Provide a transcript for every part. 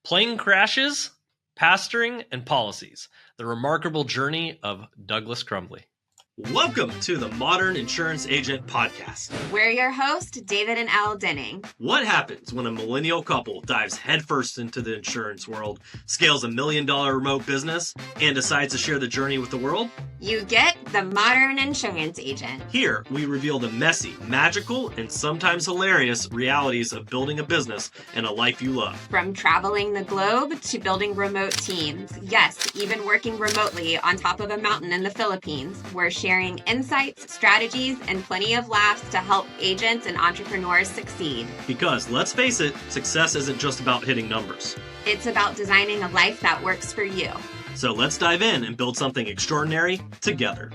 Plane crashes, pastoring, and policies. The remarkable journey of Douglas Crumbly. Welcome to the Modern Insurance Agent Podcast. We're your host, David and Al Denning. What happens when a millennial couple dives headfirst into the insurance world, scales $1 million remote business, and decides to share the journey with the world? You get the Modern Insurance Agent. Here, we reveal the messy, magical, and sometimes hilarious realities of building a business and a life you love. From traveling the globe to building remote teams. Yes, even working remotely on top of a mountain in the Philippines. We're sharing insights, strategies, and plenty of laughs to help agents and entrepreneurs succeed. Because, let's face it, success isn't just about hitting numbers. It's about designing a life that works for you. So let's dive in and build something extraordinary together.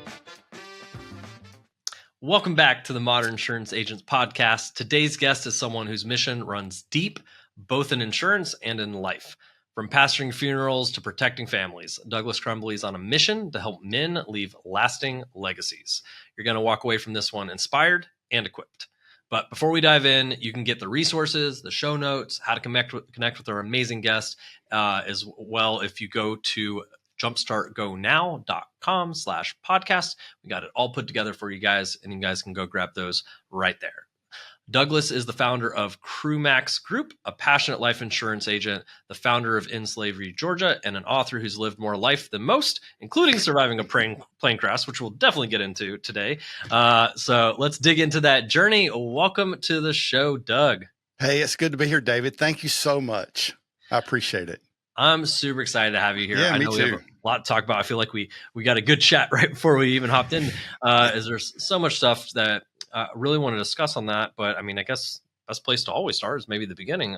Welcome back to the Modern Insurance Agents Podcast. Today's guest is someone whose mission runs deep, both in insurance and in life. From pastoring funerals to protecting families, Douglas Crumbly is on a mission to help men leave lasting legacies. You're going to walk away from this one inspired and equipped. But before we dive in, you can get the resources, the show notes, how to connect with our amazing guest, as well if you go to jumpstartgonow.com/podcast. We got it all put together for you guys, and you guys can go grab those right there. Douglas is the founder of CruMaxx Group, a passionate life insurance agent, the founder of In Slavery, Georgia, and an author who's lived more life than most, including surviving a plane crash, which we'll definitely get into today. So let's dig into that journey. Welcome to the show, Doug. Hey, it's good to be here, David. Thank you so much. I appreciate it. I'm super excited to have you here. Yeah, I know me we too. have a lot to talk about. I feel like we got a good chat right before we even hopped in. As there's so much stuff that I really want to discuss on that, but I mean, I guess best place to always start is maybe the beginning.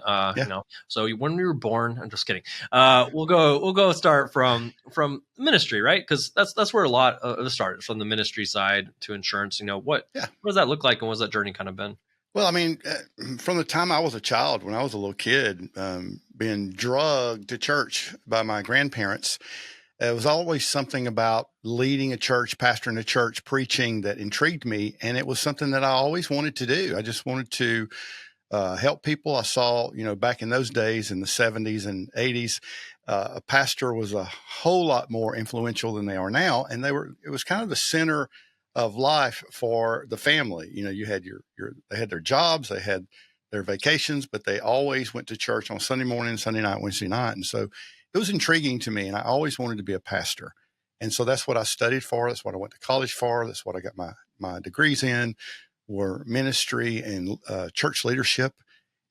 So when we were born, I'm just kidding. We'll go start from ministry, right? Because that's where a lot of it started, from the ministry side to insurance. What does that look like, and what's that journey kind of been? Well, I mean, from the time I was a child, when I was a little kid, being drugged to church by my grandparents, it was always something about leading a church, pastoring a church, preaching that intrigued me. And it was something that I always wanted to do. I just wanted to help people. I saw, back in those days in the 70s and 80s, a pastor was a whole lot more influential than they are now. And it was kind of the center of life for the family. You had they had their jobs, they had their vacations, but they always went to church on Sunday morning, Sunday night, Wednesday night. And so it was intriguing to me, and I always wanted to be a pastor. And so that's what I studied for. That's what I went to college for. That's what I got my degrees in, were ministry and church leadership.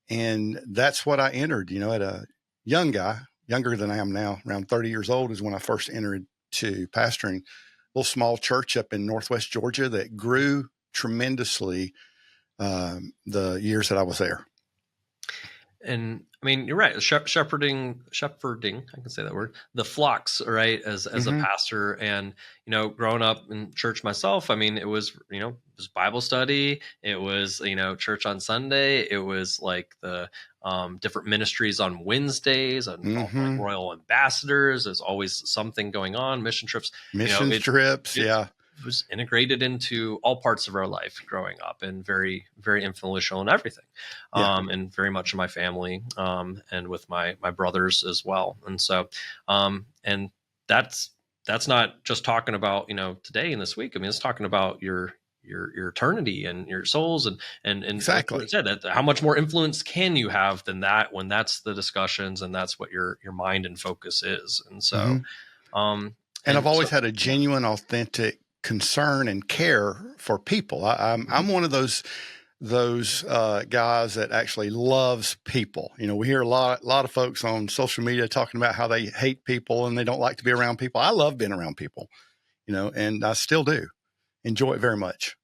And that's what I entered, at a young guy, younger than I am now, around 30 years old is when I first entered to pastoring a little small church up in Northwest Georgia that grew tremendously the years that I was there. And I mean, you're right. Shepherding, I can say that word, the flocks, right? As a pastor, and, growing up in church myself, I mean, it was Bible study. It was, church on Sunday. It was like the different ministries on Wednesdays, and like royal ambassadors. There's always something going on, mission trips. Trips. It was integrated into all parts of our life growing up, and very, very influential in everything. And very much in my family, and with my brothers as well. And so, and that's not just talking about, today and this week. I mean, it's talking about your eternity and your souls, and exactly. Like I said, that how much more influence can you have than that, when that's the discussions and that's what your mind and focus is. And so, and I've always had a genuine, authentic concern and care for people. I'm one of those guys that actually loves people. We hear a lot of folks on social media talking about how they hate people and they don't like to be around people. I love being around people, and I still do enjoy it very much.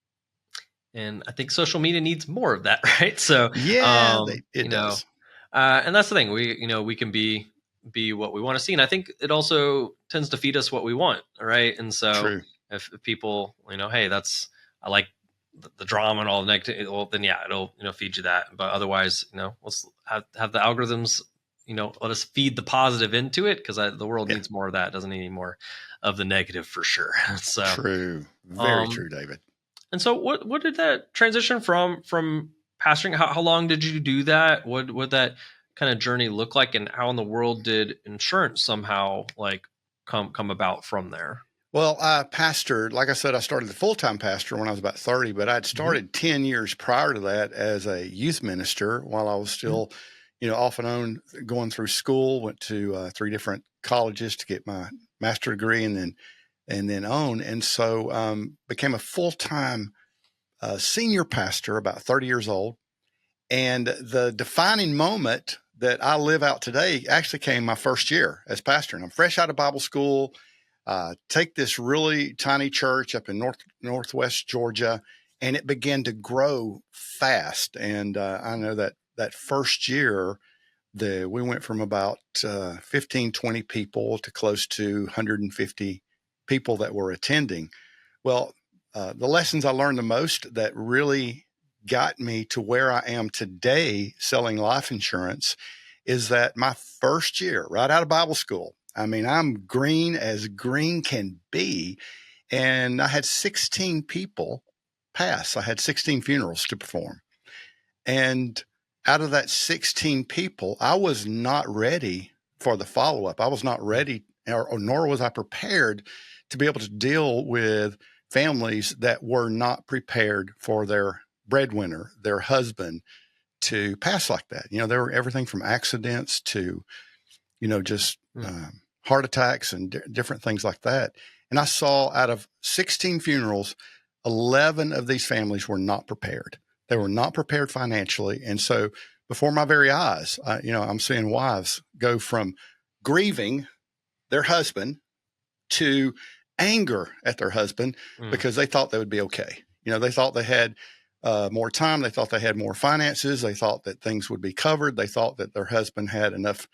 And I think social media needs more of that, right? So it does. And that's the thing. We can be what we want to see, and I think it also tends to feed us what we want, right? And so True. If people, hey, I like the drama and all the negativity, well, then it'll feed you that. But otherwise, let's have the algorithms, let us feed the positive into it, because the world needs more of that. It doesn't need any more of the negative, for sure. So true, very true, David. And so, what did that transition from pastoring? How long did you do that? What that kind of journey look like, and how in the world did insurance somehow like come about from there? Well, I pastored, like I said, I started the full-time pastor when I was about 30, but I'd Hmm. started 10 years prior to that as a youth minister while I was still, off and on going through school. Went to 3 different colleges to get my master's degree and then on. And so became a full-time senior pastor about 30 years old. And the defining moment that I live out today actually came my first year as pastor. And I'm fresh out of Bible school. Take this really tiny church up in northwest Georgia, and it began to grow fast. And I know that first year, we went from about 15, 20 people to close to 150 people that were attending. Well, the lessons I learned the most that really got me to where I am today selling life insurance is that my first year, right out of Bible school, I mean, I'm green as green can be. And I had 16 people pass. I had 16 funerals to perform. And out of that 16 people, I was not ready for the follow up. I was not ready, or nor was I prepared to be able to deal with families that were not prepared for their breadwinner, their husband, to pass like that. There were everything from accidents to, just heart attacks and different things like that. And I saw out of 16 funerals, 11 of these families were not prepared. They were not prepared financially. And so before my very eyes, I'm seeing wives go from grieving their husband to anger at their husband because they thought they would be okay. They thought they had more time. They thought they had more finances. They thought that things would be covered. They thought that their husband had enough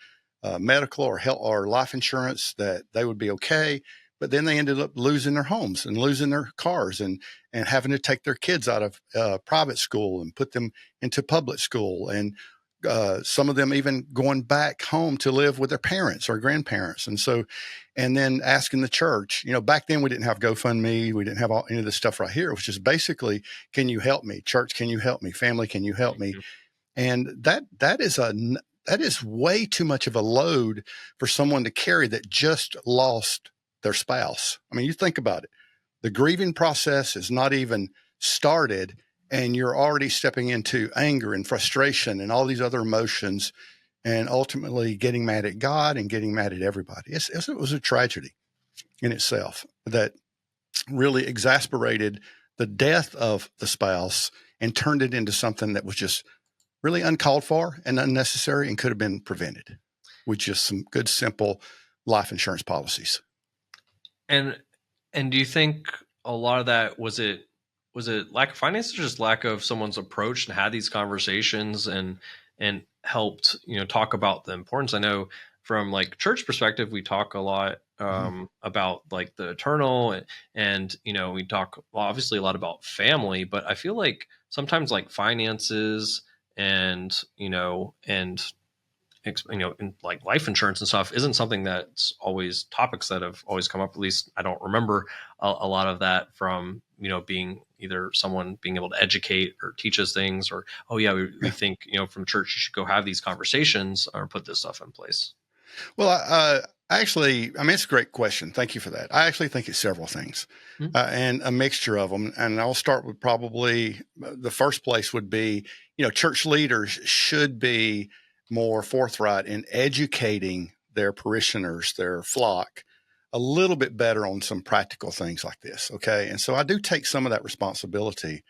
medical or health or life insurance that they would be okay. But then they ended up losing their homes and losing their cars and having to take their kids out of private school and put them into public school. And some of them even going back home to live with their parents or grandparents. And then asking the church, back then we didn't have GoFundMe. We didn't have any of this stuff right here. It was just basically, can you help me? Church, can you help me? Family, can you help me? And that is way too much of a load for someone to carry that just lost their spouse. I mean, you think about it. The grieving process is not even started, and you're already stepping into anger and frustration and all these other emotions, and ultimately getting mad at God and getting mad at everybody. It was a tragedy in itself that really exasperated the death of the spouse and turned it into something that was just really uncalled for and unnecessary and could have been prevented with just some good, simple life insurance policies. And do you think a lot of that was it lack of finance, or just lack of someone's approach and had these conversations and helped talk about the importance? I know from like church perspective, we talk a lot about like the eternal, and we talk obviously a lot about family, but I feel like sometimes like finances and in like life insurance and stuff isn't something that's always topics that have always come up. At least I don't remember a lot of that from, being either someone being able to educate or teach us things, or, oh yeah, we think, from church, you should go have these conversations or put this stuff in place. Well, actually, I mean, it's a great question. Thank you for that. I actually think it's several things and a mixture of them. And I'll start with probably the first place would be, church leaders should be more forthright in educating their parishioners, their flock, a little bit better on some practical things like this. Okay. And so I do take some of that responsibility.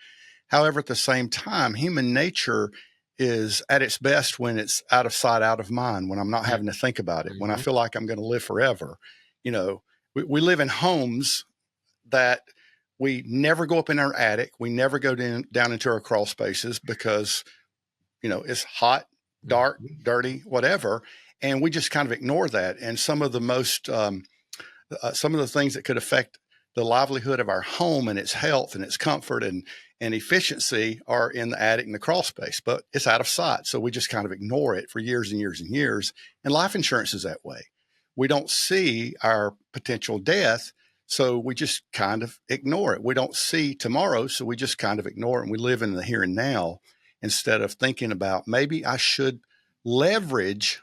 However, at the same time, human nature is at its best when it's out of sight, out of mind, when I'm not having to think about it, when I feel like I'm going to live forever. We live in homes that we never go up in our attic. We never go down into our crawl spaces because, it's hot, dark, dirty, whatever. And we just kind of ignore that. And some of the things that could affect the livelihood of our home and its health and its comfort and efficiency are in the attic and the crawl space, but it's out of sight. So we just kind of ignore it for years and years and years. And life insurance is that way. We don't see our potential death, so we just kind of ignore it. We don't see tomorrow, so we just kind of ignore it. And we live in the here and now instead of thinking about maybe I should leverage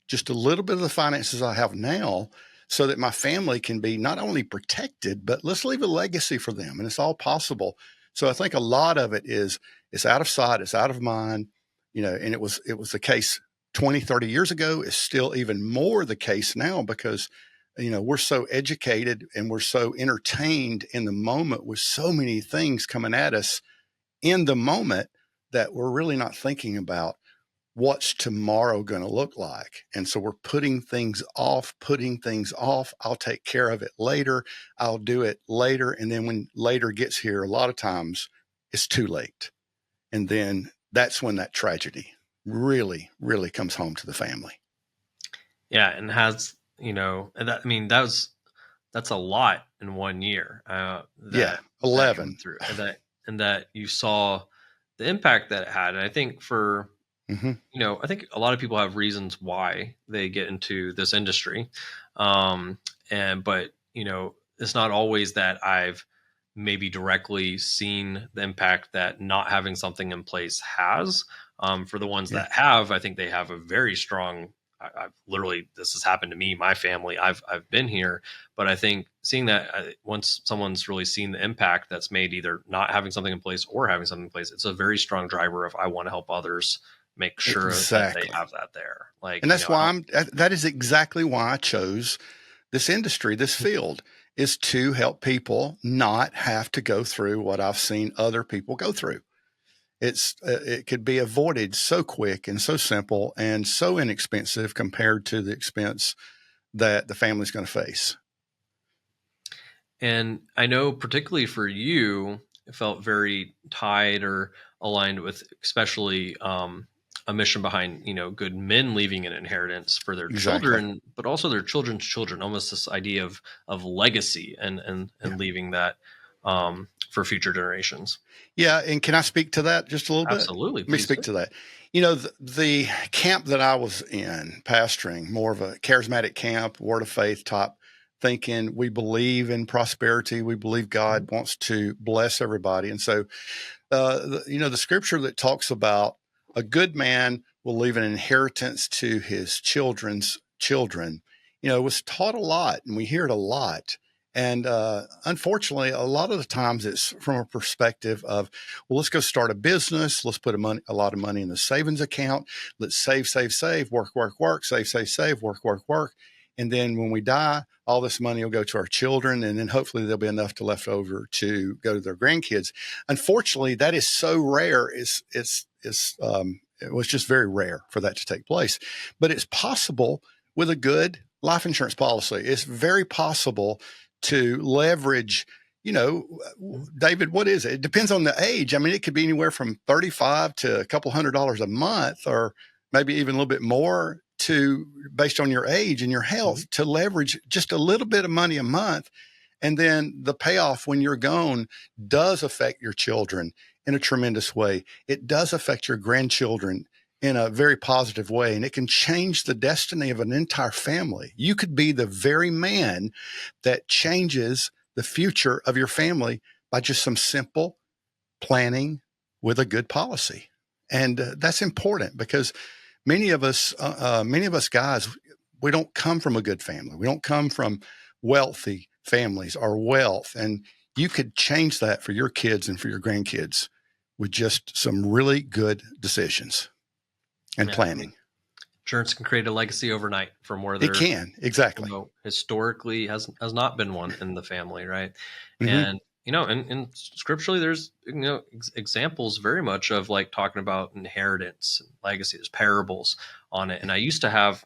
just a little bit of the finances I have now so that my family can be not only protected, but let's leave a legacy for them. And it's all possible. So I think a lot of it is it's out of sight, it's out of mind, and it was the case 20, 30 years ago. It's still even more the case now because, we're so educated and we're so entertained in the moment with so many things coming at us in the moment that we're really not thinking about what's tomorrow going to look like. And so we're putting things off. I'll take care of it later. I'll do it later. And then when later gets here, a lot of times it's too late. And then that's when that tragedy really, really comes home to the family. Yeah. And has, that's a lot in 1 year. 11 through and that you saw the impact that it had. And I think I think a lot of people have reasons why they get into this industry. But it's not always that I've maybe directly seen the impact that not having something in place has. For the ones that have, I think they have a very strong, I've literally, this has happened to me, my family, I've been here, but I think seeing that once someone's really seen the impact that's made either not having something in place or having something in place, it's a very strong driver of I want to help others make sure that they have that there. And that's why that is exactly why I chose this industry, this field, is to help people not have to go through what I've seen other people go through. It could be avoided so quick and so simple and so inexpensive compared to the expense that the family's going to face. And I know particularly for you, it felt very tied or aligned with especially a mission behind, good men leaving an inheritance for their children, but also their children's children, almost this idea of legacy and leaving that for future generations. Yeah. And can I speak to that just a little bit? Absolutely. Let me speak to that. The camp that I was in, pastoring, more of a charismatic camp, word of faith type thinking. We believe in prosperity. We believe God wants to bless everybody. And so, the scripture that talks about a good man will leave an inheritance to his children's children, was taught a lot, and we hear it a lot. And unfortunately, a lot of the times it's from a perspective of, well, let's go start a business. Let's put a lot of money in the savings account. Let's save, work, save, work. And then when we die, all this money will go to our children. And then hopefully there'll be enough left over to go to their grandkids. Unfortunately, that is so rare. It was just very rare for that to take place. But it's possible with a good life insurance policy. It's very possible to leverage, David, what is it? It depends on the age. I mean, it could be anywhere from $35 to a couple $100 a month, or maybe even a little bit more based on your age and your health, to leverage just a little bit of money a month. And then the payoff when you're gone does affect your children in a tremendous way. It does affect your grandchildren in a very positive way, and it can change the destiny of an entire family. You could be the very man that changes the future of your family by just some simple planning with a good policy. And that's important because many of us guys, we don't come from a good family. We don't come from wealthy families or wealth. And you could change that for your kids and for your grandkids with just some really good decisions and planning. Insurance can create a legacy overnight from where there. It can, exactly. Historically has not been one in the family, right? And and scripturally, there's examples very much of like talking about inheritance and legacy. There's parables on it, and I used to have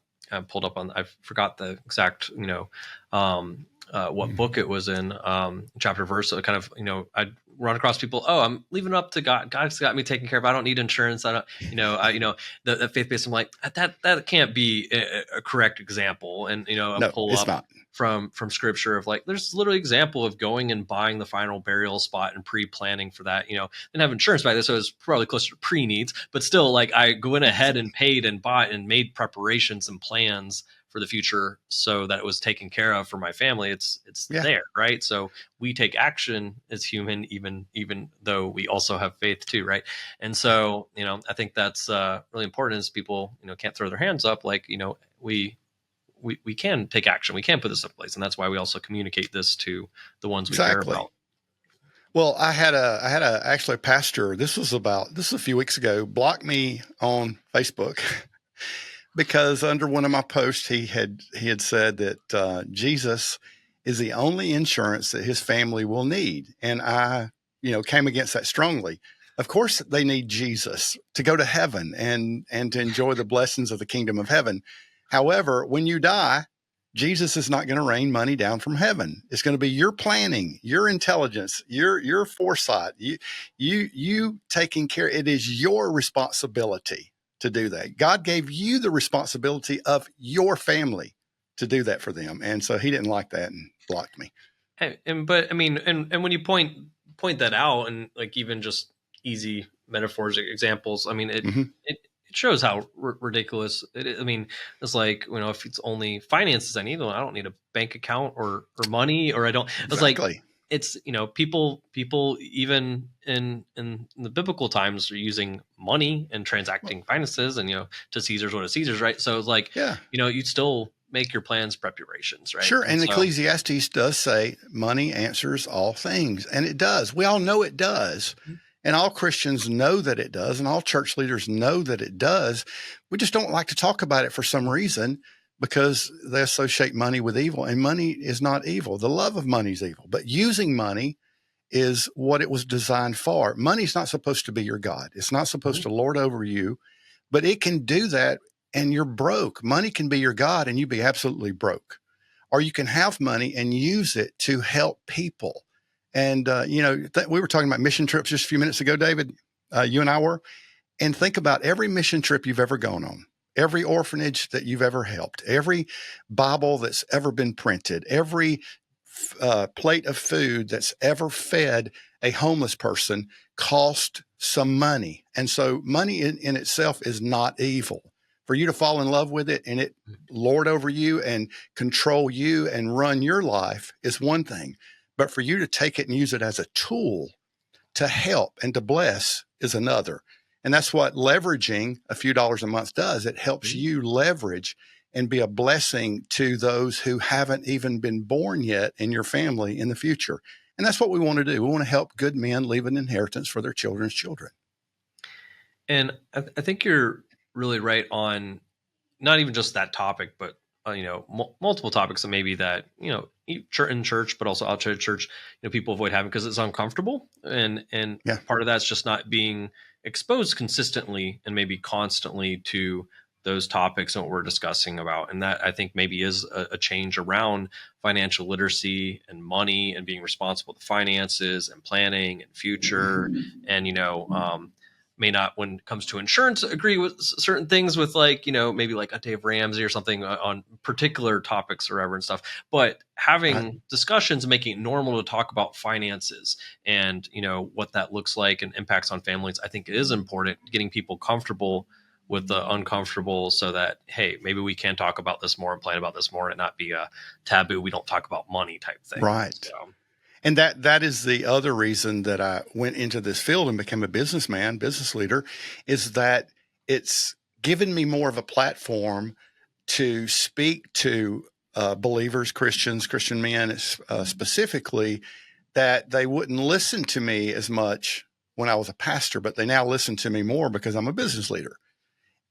pulled up on. I forgot the exact what book it was in, chapter verse. So kind of I'd run across people. Oh, I'm leaving it up to God. God's got me taken care of. I don't need insurance. I don't, the faith-based. I'm like, that can't be a correct example. And pull up not. from scripture of like, there's literally example of going and buying the final burial spot and pre-planning for that. Didn't have insurance by this, so it was probably closer to pre-needs, but still, like I went ahead and paid and bought and made preparations and plans for the future so that it was taken care of for my family. It's Yeah, there, right? So we take action as human, even though we also have faith too, right? And so, I think that's really important is people, can't throw their hands up. Like, we can take action. We can put this in place. And that's why we also communicate this to the ones we care exactly. about. Well, I had actually a pastor. This was a few weeks ago. Blocked me on Facebook because under one of my posts, he had said that Jesus is the only insurance that his family will need, and I, came against that strongly. Of course, they need Jesus to go to heaven and to enjoy the blessings of the kingdom of heaven. However, when you die, Jesus is not going to rain money down from heaven. It's going to be your planning, your intelligence, your foresight, you taking care. It is your responsibility to do that. God gave you the responsibility of your family to do that for them. And so he didn't like that and blocked me. But I mean, and when you point that out, and like even just easy metaphors, examples, I mean, Mm-hmm. it shows how ridiculous it is. I mean, it's like, if it's only finances I need, well, I don't need a bank account or money, or I don't. It's like, Exactly. it's, people even in the biblical times are using money and transacting finances, and to Caesar's what is Caesar's, right? So it's like, Yeah. you'd still make your plans, preparations, right? Sure. And And so, Ecclesiastes does say money answers all things. And it does. We all know it does. And all Christians know that it does. And all church leaders know that it does. We just don't like to talk about it for some reason because they associate money with evil. And money is not evil. The love of money is evil. But using money is what it was designed for. Money's not supposed to be your God. It's not supposed to lord over you, but it can do that and you're broke. Money can be your God and you be absolutely broke. Or you can have money and use it to help people. And, we were talking about mission trips just a few minutes ago, David, you and I were, and think about every mission trip you've ever gone on, every orphanage that you've ever helped, every Bible that's ever been printed, every plate of food that's ever fed a homeless person cost some money. And so money in itself is not evil. For you to fall in love with it and it lord over you and control you and run your life is one thing. But for you to take it and use it as a tool to help and to bless is another. And that's what leveraging a few dollars a month does. It helps you leverage and be a blessing to those who haven't even been born yet in your family in the future. And that's what we want to do. We want to help good men leave an inheritance for their children's children. And I think you're really right on not even just that topic, but multiple topics, and maybe that in church, but also outside of church, people avoid having because it's uncomfortable, and Yeah. part of that's just not being exposed consistently and maybe constantly to those topics and what we're discussing about. And that, I think, maybe is a change around financial literacy and money and being responsible with finances and planning and future. And may not, when it comes to insurance, agree with certain things with maybe like a Dave Ramsey or something on particular topics or whatever and stuff, but having discussions and making it normal to talk about finances and what that looks like and impacts on families, I think is important. Getting people comfortable with the uncomfortable so that, hey, maybe we can talk about this more and plan about this more and not be a taboo, we don't talk about money type thing. Right. So. And that is the other reason that I went into this field and became a businessman, business leader, is that it's given me more of a platform to speak to believers, Christians, Christian men specifically, that they wouldn't listen to me as much when I was a pastor, but they now listen to me more because I'm a business leader.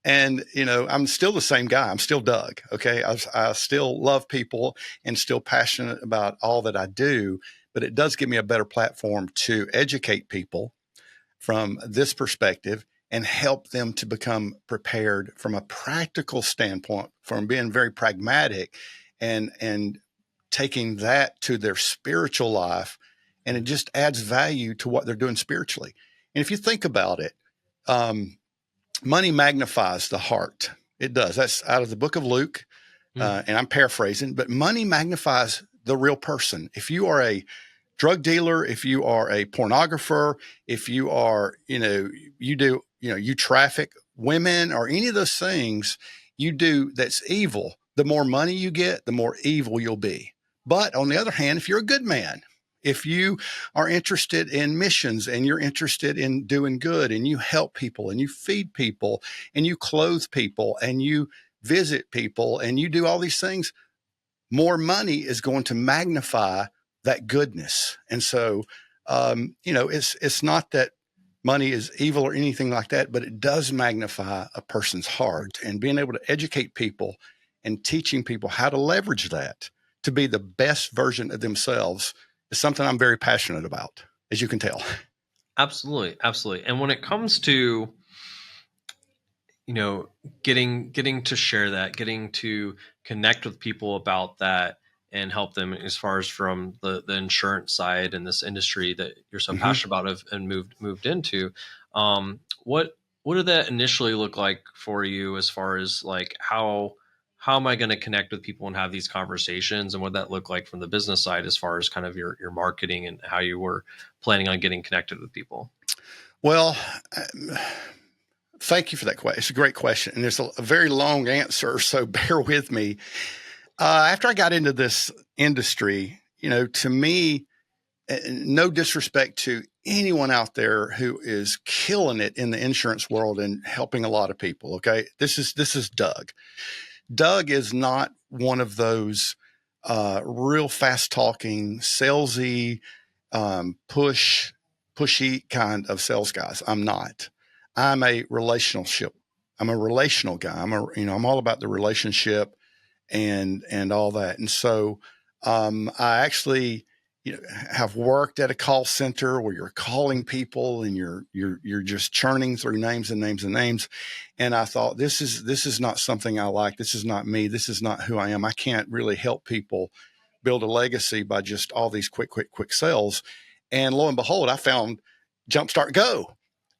And, I'm still the same guy. I'm still Doug. Okay. I still love people and still passionate about all that I do, but it does give me a better platform to educate people from this perspective and help them to become prepared from a practical standpoint, from being very pragmatic and taking that to their spiritual life. And it just adds value to what they're doing spiritually. And if you think about it, money magnifies the heart. It does. That's out of the book of Luke. And I'm paraphrasing, but money magnifies the real person. If you are a drug dealer, if you are a pornographer, if you are, you traffic women or any of those things you do that's evil, the more money you get, the more evil you'll be. But on the other hand, if you're a good man, if you are interested in missions and you're interested in doing good and you help people and you feed people and you clothe people and you visit people and you do all these things, more money is going to magnify that goodness. And so, it's not that money is evil or anything like that, but it does magnify a person's heart, and being able to educate people and teaching people how to leverage that to be the best version of themselves is something I'm very passionate about, as you can tell. Absolutely. Absolutely. And when it comes to, getting to share that, getting to connect with people about that and help them as far as from the insurance side and this industry that you're so Mm-hmm. passionate about and moved into, what did that initially look like for you as far as like how am I going to connect with people and have these conversations, and what did that look like from the business side as far as kind of your marketing and how you were planning on getting connected with people? Well, thank you for that question. It's a great question, and there's a very long answer, so bear with me. After I got into this industry, to me, no disrespect to anyone out there who is killing it in the insurance world and helping a lot of people. Okay. This is Doug. Doug is not one of those real fast talking, salesy, pushy kind of sales guys. I'm not. I'm a relationship. I'm a relational guy. I'm all about the relationship and all that. And so I actually have worked at a call center where you're calling people and you're just churning through names and names and names. And I thought, this is not something I like. This is not me. This is not who I am. I can't really help people build a legacy by just all these quick sales. And lo and behold, I found Jumpstart Go.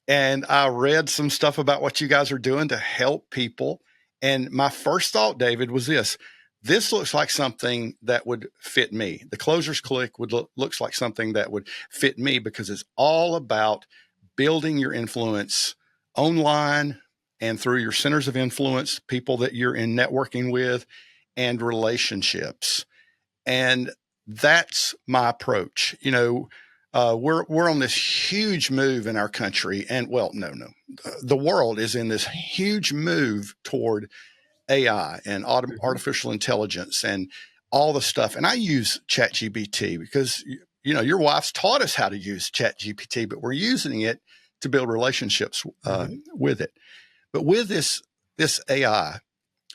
And I read some stuff about what you guys are doing to help people. And my first thought, David, was this looks like something that would fit me. The closers click looks like something that would fit me, because it's all about building your influence online and through your centers of influence, people that you're in networking with, and relationships. And that's my approach. We're on this huge move in our country, and the world is in this huge move toward AI and artificial intelligence and all the stuff. And I use ChatGPT because your wife's taught us how to use ChatGPT, but we're using it to build relationships with it. But with this AI,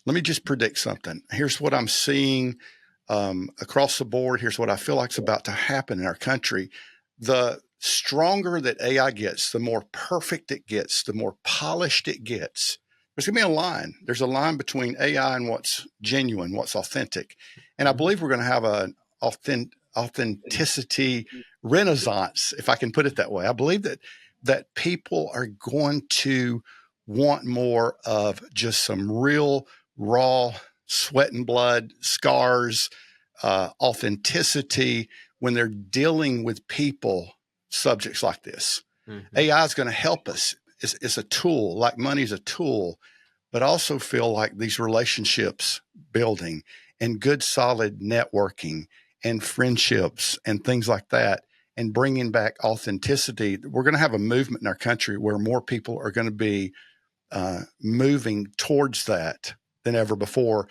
let me just predict something. Here's what I'm seeing across the board. Here's what I feel like is about to happen in our country. The stronger that AI gets, the more perfect it gets, the more polished it gets. There's going to be a line. There's a line between AI and what's genuine, what's authentic. And I believe we're going to have an authenticity renaissance, if I can put it that way. I believe that people are going to want more of just some real raw sweat and blood, scars, authenticity when they're dealing with people, subjects like this. AI is going to help us. It's a tool, like money is a tool, but also feel like these relationships building and good, solid networking and friendships and things like that, and bringing back authenticity. We're going to have a movement in our country where more people are going to be moving towards that than ever before,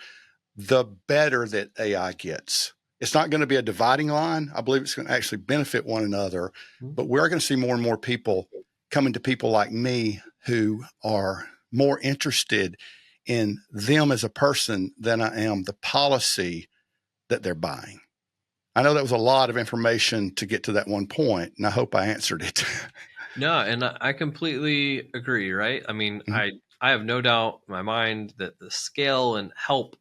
the better that AI gets. It's not going to be a dividing line. I believe it's going to actually benefit one another, but we're going to see more and more people coming to people like me who are more interested in them as a person than I am the policy that they're buying. I know that was a lot of information to get to that one point, and I hope I answered it. No, and I completely agree, right? I mean, I have no doubt in my mind that the scale and help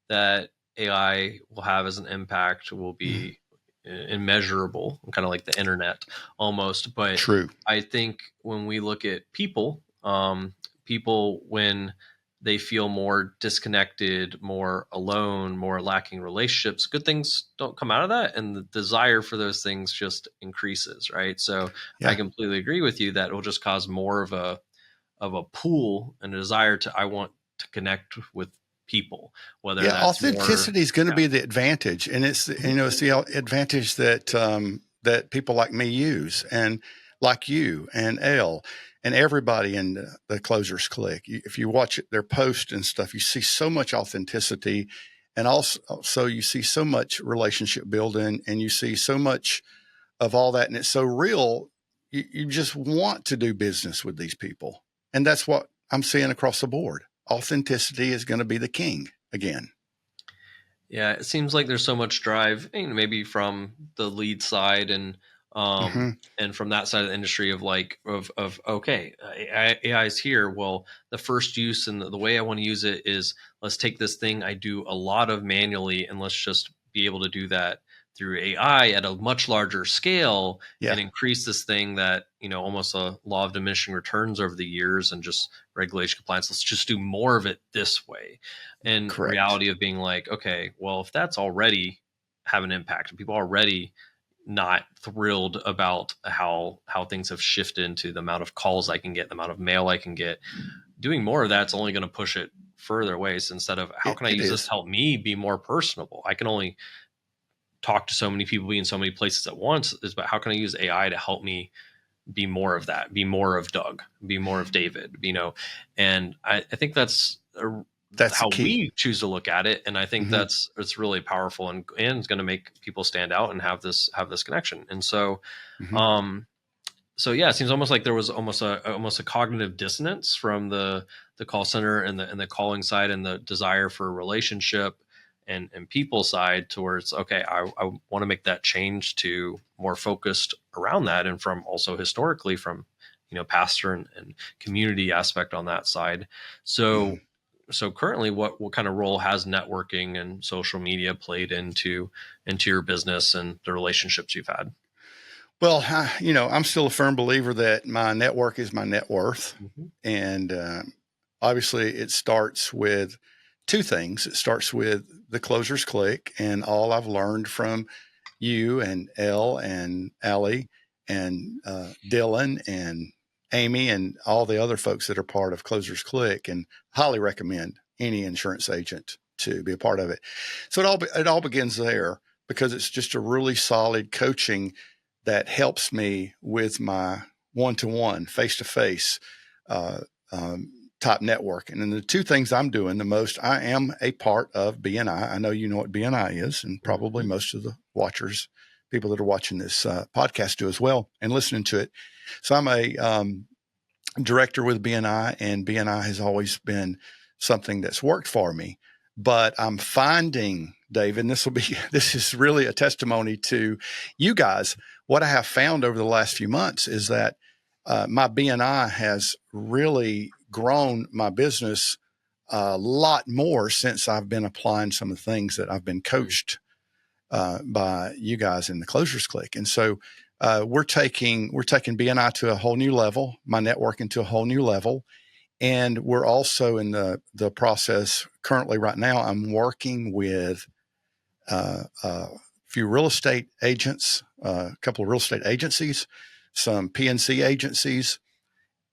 that AI will have as an impact will be immeasurable, kind of like the internet almost. But True. I think when we look at people, people when they feel more disconnected, more alone, more lacking relationships, good things don't come out of that, and the desire for those things just increases, right? So I completely agree with you that it will just cause more of a pool and a desire to, I want to connect with people, whether Yeah, that's more. authenticity is going to Yeah. be the advantage, and it's it's the advantage that that people like me use, and like you and Elle and everybody in the Closers Click. If you watch their posts and stuff, you see so much authenticity, and also you see so much relationship building, and you see so much of all that, and it's so real. You just want to do business with these people, and that's what I'm seeing across the board. Authenticity is going to be the king again. Yeah, it seems like there's so much drive, maybe from the lead side Mm-hmm. and from that side of the industry of like of okay, AI is here. Well, the first use and the way I want to use it is let's take this thing I do a lot of manually and let's just be able to do that through AI at a much larger scale Yeah, and increase this thing that almost a law of diminishing returns over the years and just regulation compliance. Let's just do more of it this way and correct. reality of being like, okay, well, if that's already have an impact and people are already not thrilled about how things have shifted into the amount of calls I can get, the amount of mail I can get, doing more of that's only going to push it further away. So instead of how can I It use this is. to help me be more personable, I can only talk to so many people, be in so many places at once. Is about how can I use AI to help me be more of that, be more of Doug, be more of David, and I think that's That's the how key. we choose to look at it. And I think Hmm. it's really powerful and it's going to make people stand out and have this connection. And so, Hmm. um, so yeah, it seems almost like there was almost a cognitive dissonance from the call center and the calling side and the desire for a relationship and people side towards okay, I want to make that change to more focused around that and from also historically from pastor and community aspect on that side. Hmm. So currently what kind of role has networking and social media played into your business and the relationships you've had? Well, I'm still a firm believer that my network is my net worth. Mhm. And obviously, it starts with two things. It starts with the Closers Click and all I've learned from you and Elle and Allie and Dylan and Amy and all the other folks that are part of Closers Click, and highly recommend any insurance agent to be a part of it. So it all begins there because it's just a really solid coaching that helps me with my one-to-one, face-to-face uh, type networking. And the two things I'm doing the most, I am a part of BNI. I know you know what BNI is, and probably Mhm. most of the watchers, people that are watching this podcast do as well and listening to it. So I'm a director with BNI, and BNI has always been something that's worked for me. But I'm finding, David, and this is really a testimony to you guys. What I have found over the last few months is that my BNI has really grown my business a lot more since I've been applying some of the things that I've been coached by you guys in the Closers Click. And so we're taking BNI to a whole new level, my networking to a whole new level. And we're also in the process currently right now. I'm working with a few real estate agents, a couple of real estate agencies, some PNC agencies,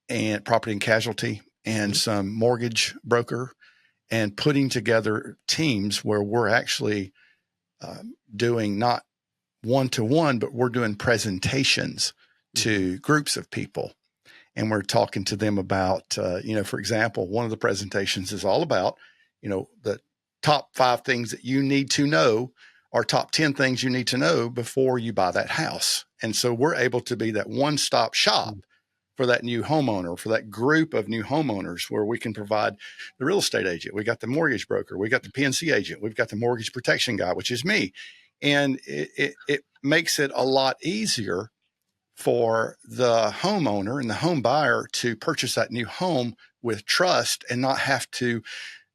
and property and casualty, and Mhm. some mortgage broker, and putting together teams where we're actually doing not one to one, but we're doing presentations Mhm. to groups of people. And we're talking to them about, for example, one of the presentations is all about, the top 5 things that you need to know or top 10 things you need to know before you buy that house. And so we're able to be that one-stop shop for that new homeowner, for that group of new homeowners, where we can provide the real estate agent. We got the mortgage broker. We got the PNC agent. We've got the mortgage protection guy, which is me. And it makes it a lot easier for the homeowner and the home buyer to purchase that new home with trust and not have to,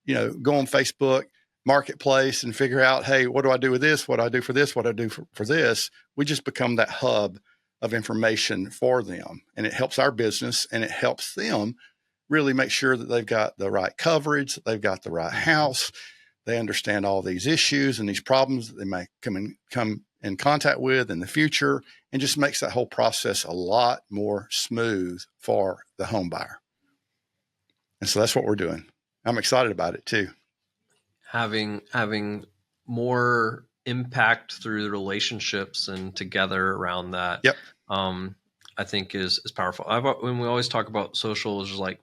go on Facebook Marketplace and figure out, hey, what do I do with this? What do I do for this? What do I do for this? We just become that hub of information for them. And it helps our business, and it helps them really make sure that they've got the right coverage, that they've got the right Mhm. house, they understand all these issues and these problems that they may come in contact with in the future, and just makes that whole process a lot more smooth for the home buyer. And so that's what we're doing. I'm excited about it too. having more impact through the relationships and together around that. Yep. I think is powerful. When we always talk about social, is just like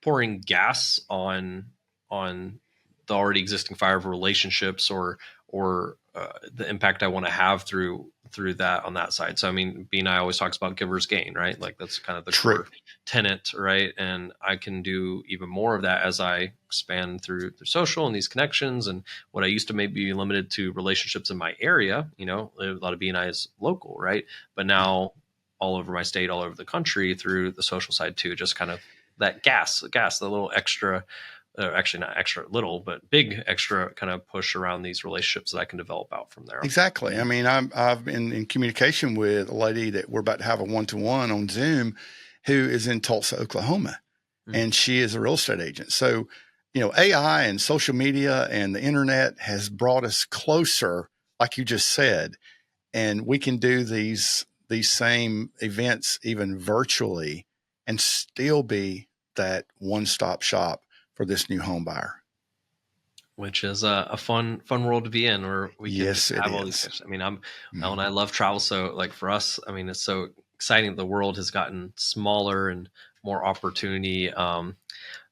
pouring gas on the already existing fire of relationships, or the impact I want to have through that on that side. So I mean, BNI always talks about givers gain, right? Like that's kind of the True. core tenet, right? And I can do even more of that as I expand through social and these connections. And what I used to maybe be limited to relationships in my area, a lot of BNI is local, right? But now all over my state, all over the country through the social side too, just kind of that gas, the little extra, actually not extra little, but big extra kind of push around these relationships that I can develop out from there. Exactly. I mean, I've been in communication with a lady that we're about to have a one-to-one on Zoom who is in Tulsa, Oklahoma, and she is a real estate agent. So, AI and social media and the internet has brought us closer, like you just said, and we can do these same events even virtually and still be that one-stop shop for this new home buyer. Which is a fun world to be in, where we can Yes, it have all is. these. I mean, and I love travel, so like for us, I mean, it's so exciting. The world has gotten smaller and more opportunity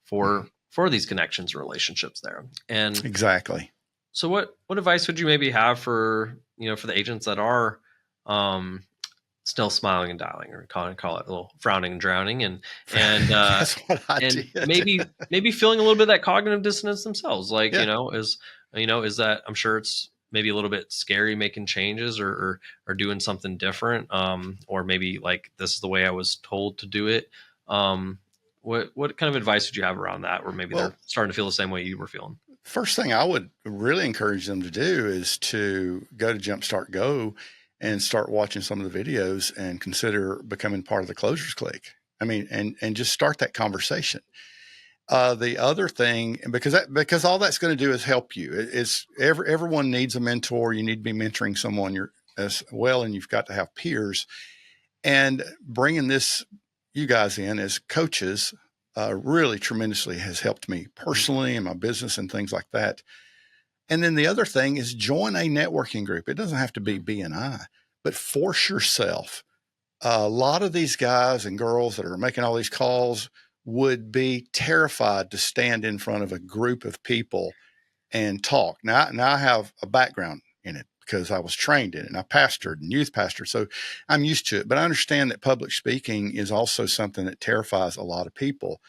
for these connections and relationships there. And exactly. So what advice would you maybe have for for the agents that are still smiling and dialing, or call it a little frowning and drowning, and that's what I and did. maybe feeling a little bit of that cognitive dissonance themselves, like Yeah. is that, I'm sure it's maybe a little bit scary making changes, or doing something different, or maybe like this is the way I was told to do it. What kind of advice would you have around that, where maybe they're starting to feel the same way you were feeling? First thing I would really encourage them to do is to go to Jumpstart Go and start watching some of the videos and consider becoming part of the Closers Clique. I mean, and just start that conversation. The other thing, because all that's going to do is help you. It's everyone needs a mentor. You need to be mentoring someone as well, and you've got to have peers. And bringing you guys in as coaches really tremendously has helped me personally in my business and things like that. And then the other thing is join a networking group. It doesn't have to be BNI, but force yourself. A lot of these guys and girls that are making all these calls would be terrified to stand in front of a group of people and talk. Now I have a background in it because I was trained in it, and I pastored and youth pastored. So I'm used to it, but I understand that public speaking is also something that terrifies a lot of people.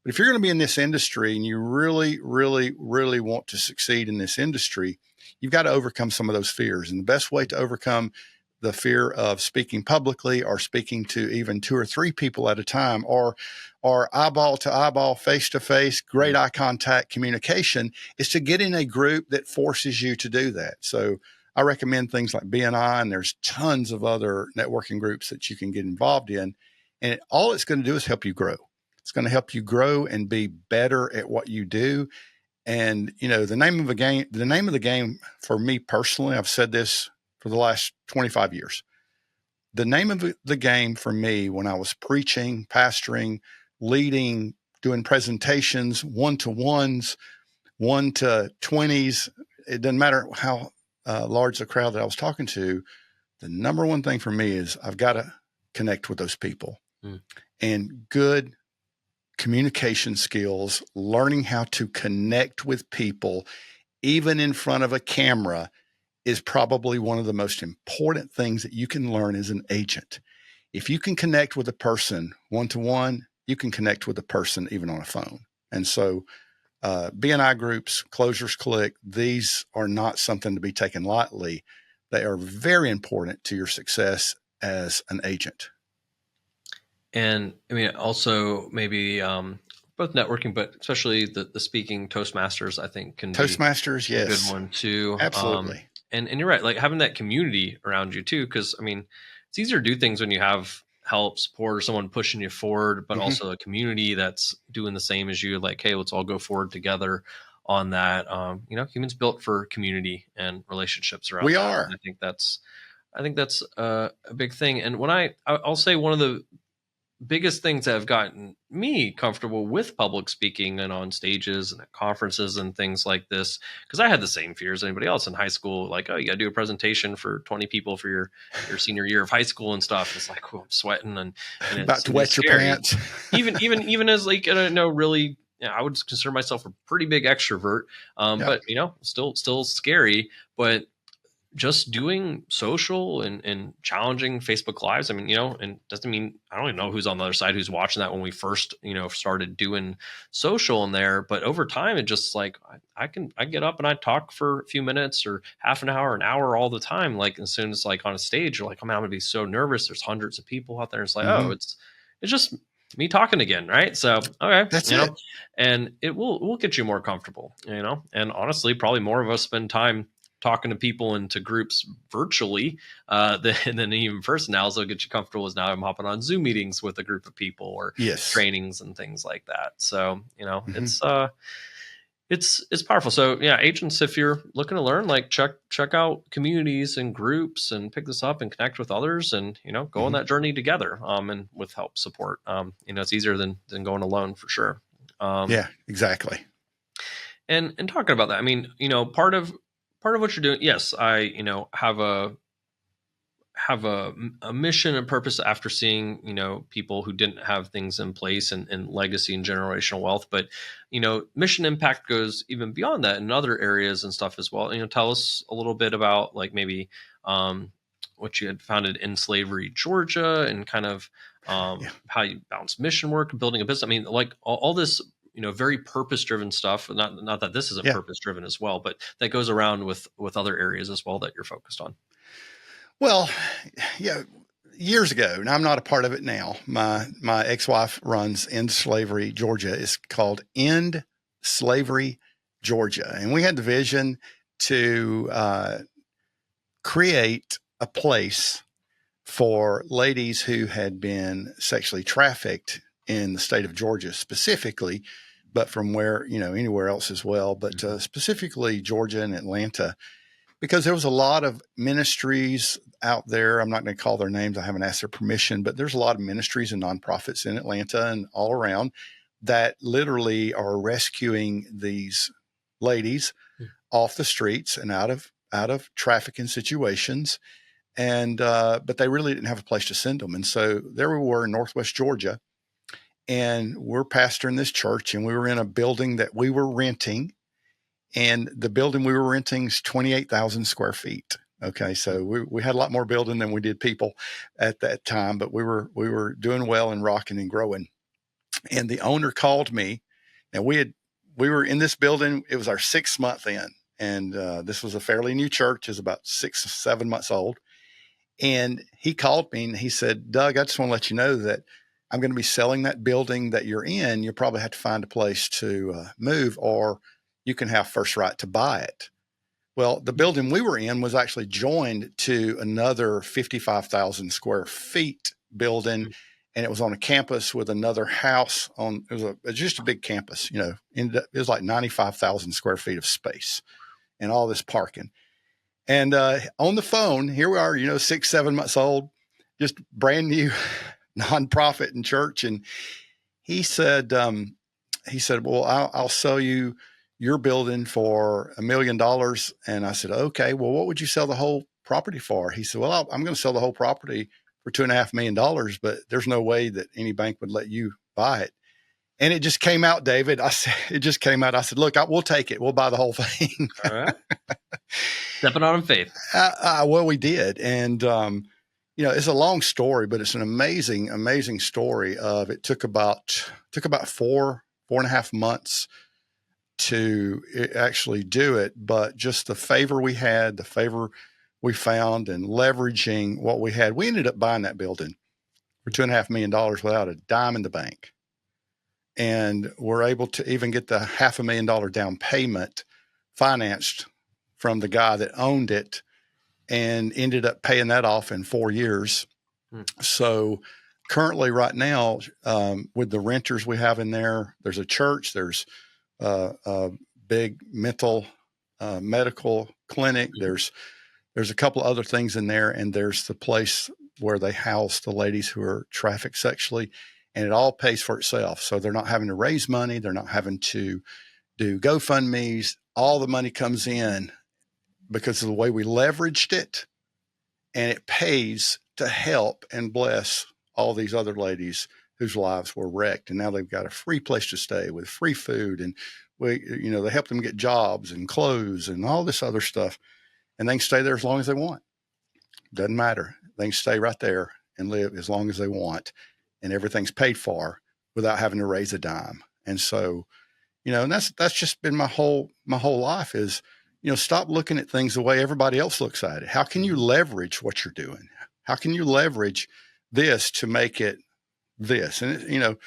But if you're going to be in this industry and you really, really, really want to succeed in this industry, you've got to overcome some of those fears. And the best way to overcome the fear of speaking publicly, or speaking to even 2 or 3 people at a time, or eyeball to eyeball, face to face, great eye contact communication, is to get in a group that forces you to do that. So I recommend things like BNI, and there's tons of other networking groups that you can get involved in. And all it's going to do is help you grow. It's going to help you grow and be better at what you do. And, the name of the game for me personally, I've said this for the last 25 years. The name of the game for me, when I was preaching, pastoring, leading, doing presentations, 1-to-1s, 1-to-20s, it doesn't matter how large the crowd that I was talking to, the number one thing for me is I've got to connect with those people. And good communication skills, learning how to connect with people, even in front of a camera, is probably one of the most important things that you can learn as an agent. If you can connect with a person 1-to-1, you can connect with a person even on a phone. And so BNI groups, Closers Clique, these are not something to be taken lightly. They are very important to your success as an agent. And I mean, also maybe both networking, but especially the speaking Toastmasters, I think can Toastmasters, be a good one too. Absolutely. And you're right, like having that community around you too, because I mean, it's easier to do things when you have help, support, or someone pushing you forward, but also a community that's doing the same as you. Like, hey, let's all go forward together on that. Humans built for community and relationships around. We that. are. And I think that's a big thing. And when I'll say one of the biggest things that have gotten me comfortable with public speaking and on stages and at conferences and things like this, because I had the same fears as anybody else in high school. Like, oh, you got to do a presentation for 20 people for your senior year of high school and stuff. It's like, oh, I'm sweating and About it's, to and it's wet your scary. pants. Even as like, I don't know, really, I would consider myself a pretty big extrovert, Yep. but still scary. But just doing social and challenging Facebook Lives. I mean, and doesn't mean I don't even know who's on the other side who's watching that when we first, started doing social in there. But over time, it just like I get up and I talk for a few minutes or half an hour all the time. Like as soon as like on a stage, you're like, oh man, I'm gonna be so nervous. There's hundreds of people out there. It's like, Mm-hmm. it's just me talking again, right? So okay, That's it. and it will get you more comfortable, and honestly, probably more of us spend time talking to people and to groups virtually than even in person now. So get you comfortable as now I'm hopping on Zoom meetings with a group of people or Yes. trainings and things like that. So, Mm-hmm. it's powerful. So yeah, agents, if you're looking to learn, like check out communities and groups and pick this up and connect with others and, go on Mm-hmm. that journey together. And with help support, it's easier than going alone for sure. Yeah, exactly. And talking about that, I mean, part of what you're doing, yes, I, have a mission and purpose after seeing, people who didn't have things in place and legacy and generational wealth. But, mission impact goes even beyond that in other areas and stuff as well. Tell us a little bit about like maybe what you had founded in Slavery, Georgia, and kind of Yeah. how you balance mission work, building a business. I mean, like all this, very purpose driven stuff. Not that this isn't Yeah. purpose driven as well, but that goes around with other areas as well that you're focused on. Well, yeah, years ago, and I'm not a part of it now. My ex-wife runs End Slavery Georgia. It's called End Slavery Georgia, and we had the vision to create a place for ladies who had been sexually trafficked in the state of Georgia specifically, but from where, anywhere else as well, but specifically Georgia and Atlanta, because there was a lot of ministries out there. I'm not going to call their names. I haven't asked their permission, but there's a lot of ministries and nonprofits in Atlanta and all around that literally are rescuing these ladies off the streets and out of trafficking situations. And, but they really didn't have a place to send them. And so there we were in Northwest Georgia, and we're pastoring this church, and we were in a building that we were renting. And the building we were renting is 28,000 square feet. Okay. So we had a lot more building than we did people at that time, but we were doing well and rocking and growing. And the owner called me, and we were in this building. It was our 6th month in. And this was a fairly new church. It was about 6 or 7 months old. And he called me and he said, Doug, I just want to let you know that I'm going to be selling that building that you're in. You'll probably have to find a place to move, or you can have first right to buy it. Well, the building we were in was actually joined to another 55,000 square feet building. And it was on a campus with another house it was just a big campus, it was like 95,000 square feet of space and all this parking. And on the phone, here we are, 6, 7 months old, just brand new nonprofit in church. And he said, well, I'll sell you your building for $1 million. And I said, okay, well, what would you sell the whole property for? He said, well, I'm going to sell the whole property for $2.5 million, but there's no way that any bank would let you buy it. And it just came out, David. It just came out. I said, look, we'll take it. We'll buy the whole thing. All right. Stepping out in faith. Well, we did. And, it's a long story, but it's an amazing, amazing story of it took about 4.5 months to actually do it. But just the favor we had, the favor we found, and leveraging what we had, we ended up buying that building for $2.5 million without a dime in the bank. And we're able to even get the $500,000 down payment financed from the guy that owned it, and ended up paying that off in 4 years. So currently right now, with the renters we have in there's a church, there's a big mental medical clinic. There's a couple other things in there, and there's the place where they house the ladies who are trafficked sexually, and it all pays for itself. So they're not having to raise money. They're not having to do GoFundMe's. All the money comes in because of the way we leveraged it, and it pays to help and bless all these other ladies whose lives were wrecked. And now they've got a free place to stay with free food. And they help them get jobs and clothes and all this other stuff. And they can stay there as long as they want. Doesn't matter. They can stay right there and live as long as they want. And everything's paid for without having to raise a dime. And so, and that's just been my whole life is, stop looking at things the way everybody else looks at it. How can you leverage what you're doing? How can you leverage this to make it this? And,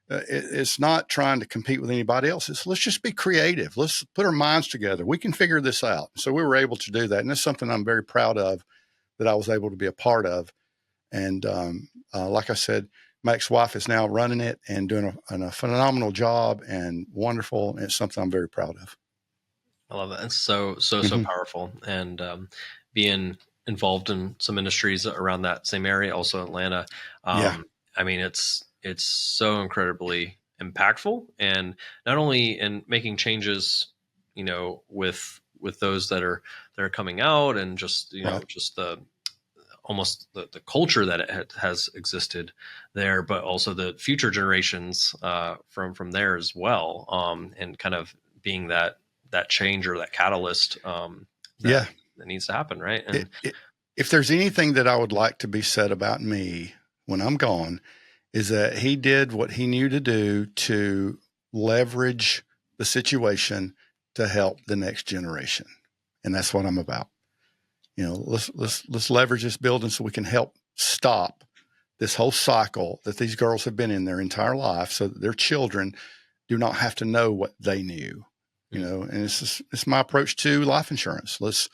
it's not trying to compete with anybody else. Let's just be creative. Let's put our minds together. We can figure this out. So we were able to do that. And that's something I'm very proud of that I was able to be a part of. And like I said, my ex-wife is now running it and doing a phenomenal job and wonderful. And it's something I'm very proud of. I love that. It's so powerful. And being involved in some industries around that same area, also Atlanta. I mean, it's so incredibly impactful, and not only in making changes, with those that are coming out, and just just the almost the culture that it has existed there, but also the future generations from there as well, and kind of being that change or that catalyst that needs to happen, right? And if there's anything that I would like to be said about me when I'm gone, is that he did what he knew to do to leverage the situation to help the next generation. And that's what I'm about. Let's leverage this building so we can help stop this whole cycle that these girls have been in their entire life, so that their children do not have to know what they knew. And it's my approach to life insurance. Let's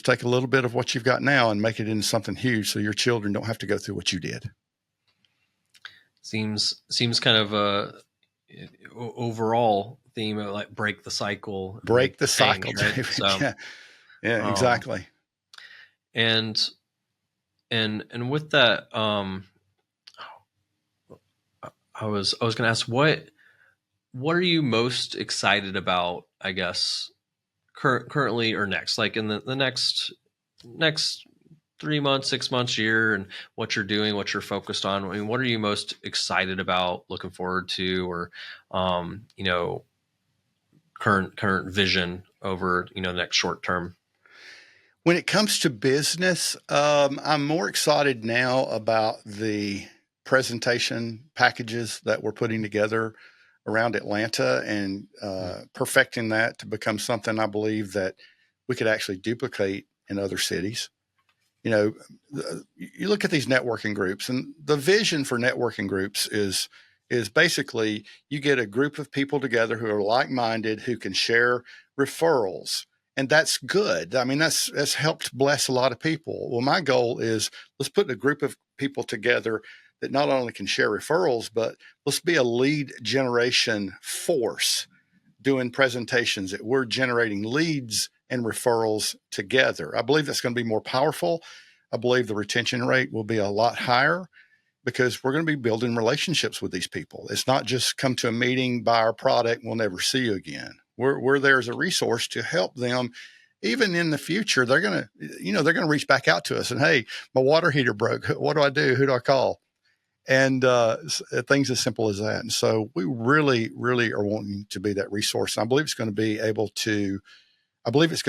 take a little bit of what you've got now and make it into something huge, so your children don't have to go through what you did. Seems kind of a overall theme of like break the cycle. Break the cycle, right? David. So, yeah, exactly. And with that, I was going to ask what are you most excited about, I guess, currently or next, like in the next 3 months, 6 months, year, and what you're doing, what you're focused on. I mean, what are you most excited about, looking forward to, or, current vision over, the next short term? When it comes to business, I'm more excited now about the presentation packages that we're putting together around Atlanta and perfecting that to become something I believe that we could actually duplicate in other cities. You look at these networking groups, and the vision for networking groups is basically you get a group of people together who are like-minded, who can share referrals. And that's good. I mean, that's helped bless a lot of people. Well, my goal is let's put a group of people together that not only can share referrals, but let's be a lead generation force doing presentations that we're generating leads and referrals together. I believe that's going to be more powerful. I believe the retention rate will be a lot higher because we're going to be building relationships with these people. It's not just come to a meeting, buy our product, we'll never see you again. We're there as a resource to help them. Even in the future, they're going to reach back out to us and, hey, my water heater broke. What do I do? Who do I call? And things as simple as that. And so we really, really are wanting to be that resource. And I believe it's going to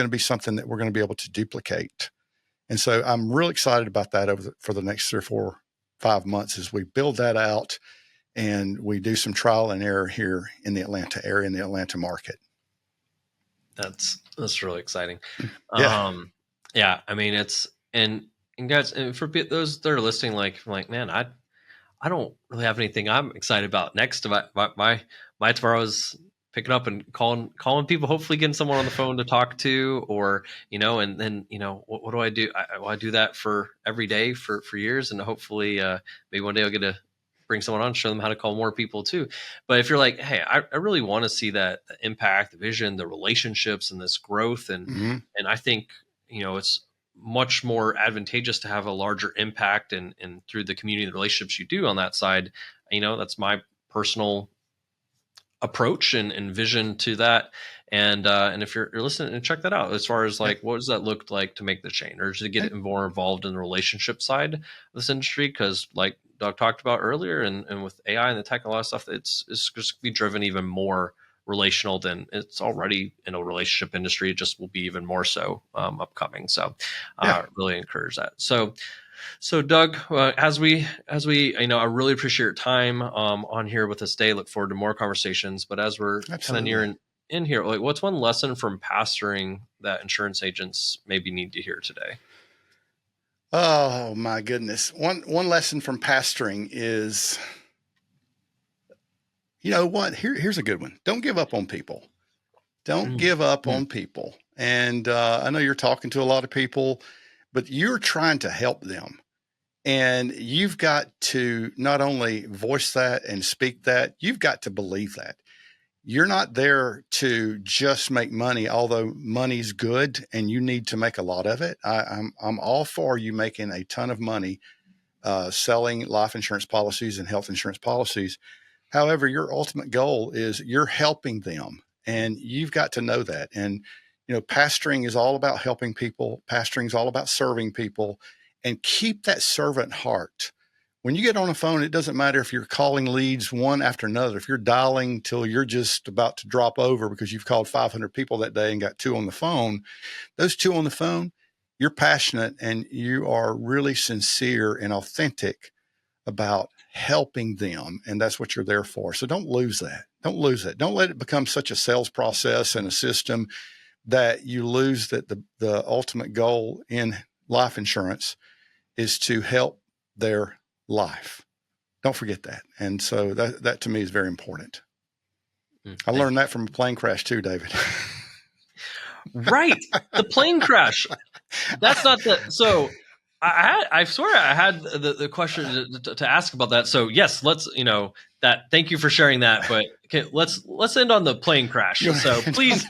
be something that we're going to be able to duplicate. And so I'm really excited about that for the next 3 or 4, 5 months as we build that out and we do some trial and error here in the Atlanta area, in the Atlanta market. That's really exciting. Yeah. I mean, it's, and guys, and for those that are listening, like, man, I don't really have anything I'm excited about next. My tomorrow is picking up and calling people, hopefully getting someone on the phone to talk to, or, and then, what do I do? I do that for every day for years. And hopefully maybe one day I'll get to bring someone on, show them how to call more people too. But if you're like, hey, I really want to see that impact, the vision, the relationships, and this growth. And, and I think, it's much more advantageous to have a larger impact and through the community and the relationships you do on that side. That's my personal approach and vision to that. And if you're listening, and check that out as far as like, what does that look like to make the change or to get more involved in the relationship side of this industry? Because like Doug talked about earlier, and with AI and the tech and a lot of stuff, it's just be driven even more relational than it's already in a relationship industry. It just will be even more so upcoming. So really encourage that. So Doug, as we, I really appreciate your time on here with us today. Look forward to more conversations. But as we're kind of nearing in here, like, what's one lesson from pastoring that insurance agents maybe need to hear today? Oh my goodness. One lesson from pastoring is, you know what? Here's a good one. Don't give up on people. Don't give up on people. And I know you're talking to a lot of people, but you're trying to help them. And you've got to not only voice that and speak that, you've got to believe that. You're not there to just make money, although money's good and you need to make a lot of it. I'm all for you making a ton of money selling life insurance policies and health insurance policies. However, your ultimate goal is you're helping them, and you've got to know that. And, pastoring is all about helping people. Pastoring is all about serving people, and keep that servant heart. When you get on the phone, it doesn't matter if you're calling leads one after another. If you're dialing till you're just about to drop over because you've called 500 people that day and got 2 on the phone, those 2 on the phone, you're passionate and you are really sincere and authentic about helping them. And that's what you're there for. So don't lose that. Don't lose it. Don't let it become such a sales process and a system that you lose that the ultimate goal in life insurance is to help their life. Don't forget that. And so that to me is very important. I learned that from a plane crash too, David. Right. The plane crash. That's not so I swear I had the question to ask about that. So yes, let's, thank you for sharing that, but okay, let's end on the plane crash. So please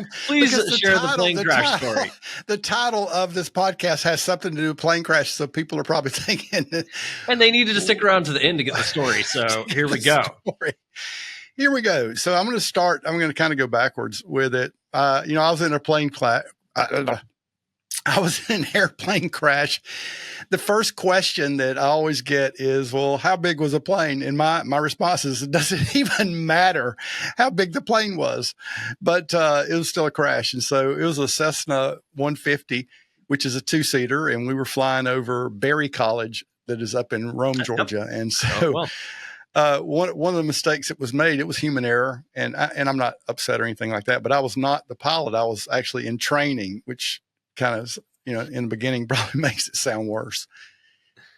share the plane crash story. The title of this podcast has something to do with plane crash. So people are probably thinking, and they needed to stick around to the end to get the story. So here we go. Here we go. So I'm going to kind of go backwards with it. I was in a plane class. I was in an airplane crash. The first question that I always get is, well, how big was the plane? And my response is, it doesn't even matter how big the plane was, but it was still a crash. And so it was a Cessna 150, which is a 2-seater. And we were flying over Berry College that is up in Rome, Georgia. And so one of the mistakes that was made, it was human error. And I'm not upset or anything like that, but I was not the pilot. I was actually in training, which kind of, in the beginning probably makes it sound worse.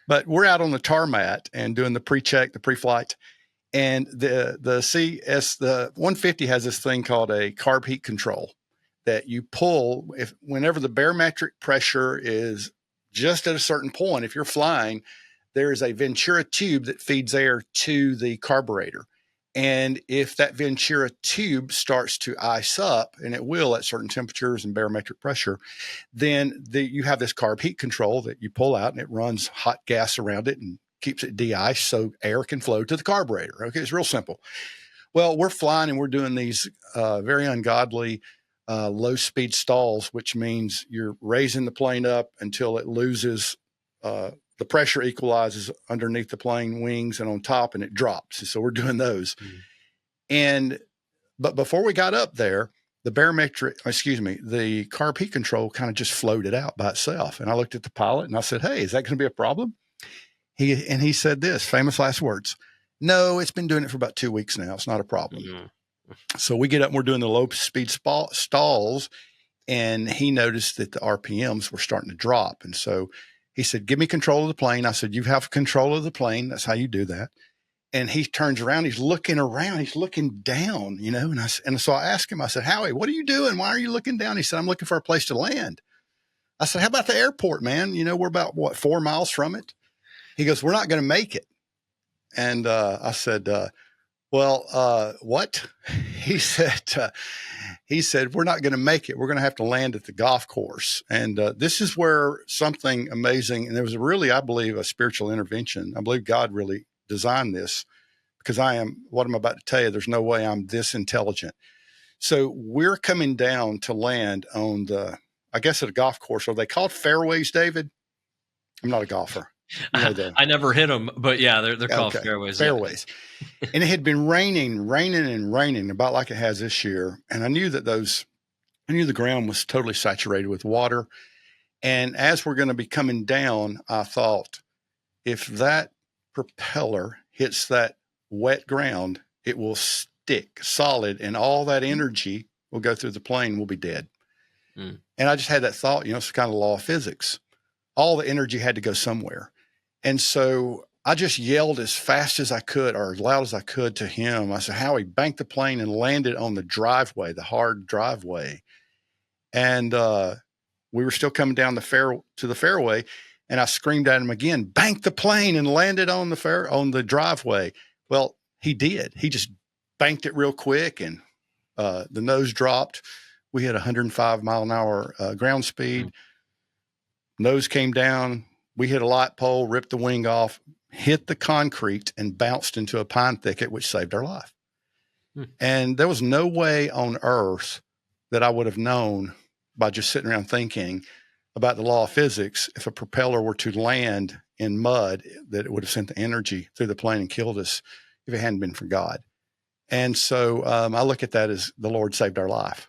But we're out on the tarmac and doing the pre-check, the pre-flight. And the 150 has this thing called a carb heat control that you pull whenever the barometric pressure is just at a certain point. If you're flying, there is a Ventura tube that feeds air to the carburetor. And if that Ventura tube starts to ice up, and it will at certain temperatures and barometric pressure, then you have this carb heat control that you pull out, and it runs hot gas around it and keeps it de-iced so air can flow to the carburetor. Okay, it's real simple. Well, we're flying and we're doing these very ungodly low-speed stalls, which means you're raising the plane up until it loses the pressure equalizes underneath the plane wings and on top, and it drops. So we're doing those. But before we got up there, the carb heat control kind of just floated out by itself. And I looked at the pilot and I said, hey, is that going to be a problem? He said this famous last words: no, it's been doing it for about 2 weeks now. It's not a problem. Mm-hmm. So we get up and we're doing the low speed stalls, and he noticed that the RPMs were starting to drop. And so he said, give me control of the plane. I said, you have control of the plane. That's how you do that. And he turns around, he's looking around, he's looking down, and so I asked him, I said, Howie, what are you doing? Why are you looking down? He said, I'm looking for a place to land. I said, how about the airport, man? We're about 4 miles from it. He goes, we're not going to make it. And I said, what? he said, we're not going to make it. We're going to have to land at the golf course. And this is where something amazing, and there was really, I believe, a spiritual intervention. I believe God really designed this, because what I'm about to tell you, there's no way I'm this intelligent. So we're coming down to land on I guess at a golf course. Are they called fairways, David? I'm not a golfer. I never hit them, but yeah, they're called fairways. Fairways. Yeah. And it had been raining, about like it has this year. And I knew the ground was totally saturated with water. And as we're going to be coming down, I thought, if that propeller hits that wet ground, it will stick solid, and all that energy will go through the plane. We'll be dead. And I just had that thought, it's kind of law of physics. All the energy had to go somewhere. And so I just yelled as fast as I could, or as loud as I could, to him. I said, Howie, bank the plane and landed on the driveway, the hard driveway. And we were still coming down to the fairway. And I screamed at him again, bank the plane and landed on the driveway. Well, he did. He just banked it real quick, and the nose dropped. We had 105 mile an hour ground speed. Nose came down. We hit a light pole, ripped the wing off, hit the concrete, and bounced into a pine thicket, which saved our life. And there was no way on earth that I would have known, by just sitting around thinking about the law of physics, if a propeller were to land in mud, that it would have sent the energy through the plane and killed us if it hadn't been for God. And so I look at that as the Lord saved our life.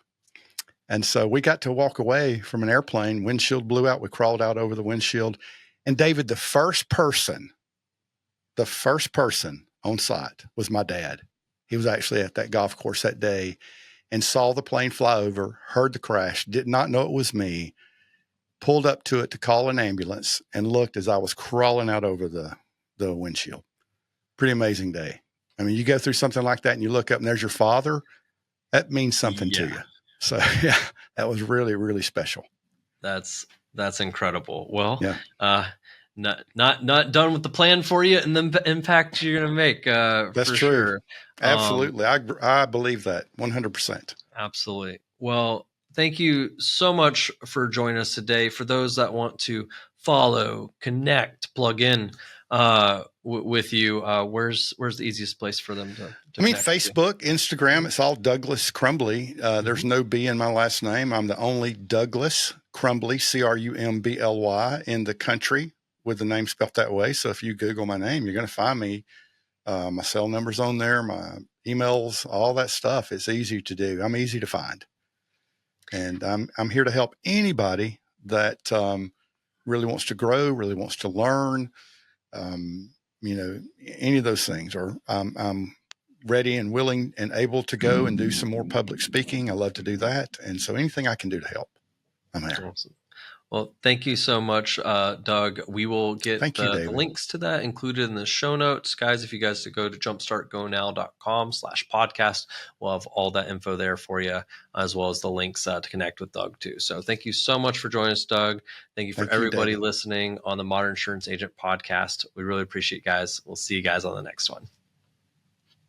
And so we got to walk away from an airplane. Windshield blew out. We crawled out over the windshield. And David, the first person on site was my dad. He was actually at that golf course that day and saw the plane fly over, heard the crash, did not know it was me, pulled up to it to call an ambulance, and looked as I was crawling out over the windshield. Pretty amazing day. I mean, you go through something like that and you look up and there's your father. That means something to you. So yeah, that was really, really special. That's incredible. Well, not done with the plan for you and the impact you're going to make. That's for true. Sure. Absolutely. I believe that 100%. Absolutely. Well, thank you so much for joining us today. For those that want to follow, connect, plug in with you, where's the easiest place for them to Facebook, Instagram, it's all Douglas Crumbly. There's no B in my last name. I'm the only Douglas Crumbly, Crumbly, in the country with the name spelled that way. So if you Google my name, you're going to find me. My cell number's on there, my emails, all that stuff. It's easy to do. I'm easy to find. And I'm here to help anybody that really wants to grow, really wants to learn, any of those things. Or I'm ready and willing and able to go and do some more public speaking. I love to do that. And so anything I can do to help, I'm there. Awesome. Well, thank you so much, Doug. We will get the links to that included in the show notes. Guys, if you guys go to jumpstartgonow.com/podcast, we'll have all that info there for you, as well as the links to connect with Doug too. So thank you so much for joining us, Doug. Thank you for everybody listening on the Modern Insurance Agent podcast. We really appreciate it, guys. We'll see you guys on the next one.